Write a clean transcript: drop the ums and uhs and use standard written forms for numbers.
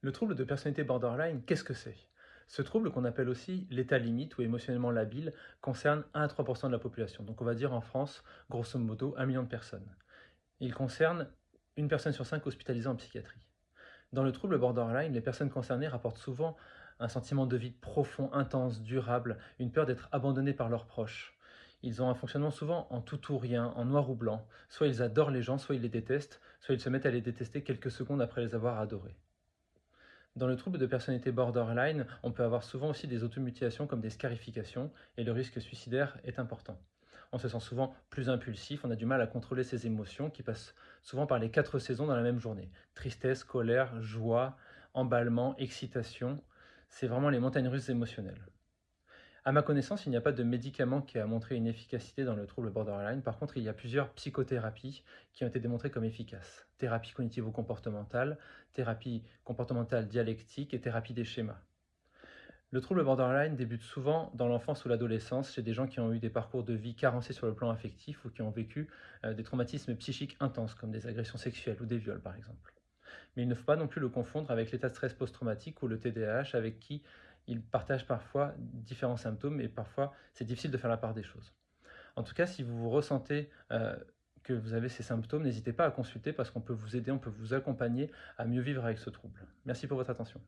Le trouble de personnalité borderline, qu'est-ce que c'est? Ce trouble, qu'on appelle aussi l'état limite ou émotionnellement labile, concerne 1 à 3 de la population. Donc on va dire en France, grosso modo, 1 million de personnes. Il concerne une personne sur 5 hospitalisée en psychiatrie. Dans le trouble borderline, les personnes concernées rapportent souvent un sentiment de vide profond, intense, durable, une peur d'être abandonnés par leurs proches. Ils ont un fonctionnement souvent en tout ou rien, en noir ou blanc. Soit ils adorent les gens, soit ils les détestent, soit ils se mettent à les détester quelques secondes après les avoir adorés. Dans le trouble de personnalité borderline, on peut avoir souvent aussi des automutilations comme des scarifications, et le risque suicidaire est important. On se sent souvent plus impulsif, on a du mal à contrôler ses émotions qui passent souvent par les 4 saisons dans la même journée. Tristesse, colère, joie, emballement, excitation, c'est vraiment les montagnes russes émotionnelles. À ma connaissance, il n'y a pas de médicament qui a montré une efficacité dans le trouble borderline. Par contre, il y a plusieurs psychothérapies qui ont été démontrées comme efficaces. Thérapie cognitivo-comportementale, thérapie comportementale dialectique et thérapie des schémas. Le trouble borderline débute souvent dans l'enfance ou l'adolescence chez des gens qui ont eu des parcours de vie carencés sur le plan affectif ou qui ont vécu des traumatismes psychiques intenses comme des agressions sexuelles ou des viols par exemple. Mais il ne faut pas non plus le confondre avec l'état de stress post-traumatique ou le TDAH avec qui ils partagent parfois différents symptômes et parfois c'est difficile de faire la part des choses. En tout cas, si vous ressentez que vous avez ces symptômes, n'hésitez pas à consulter parce qu'on peut vous aider, on peut vous accompagner à mieux vivre avec ce trouble. Merci pour votre attention.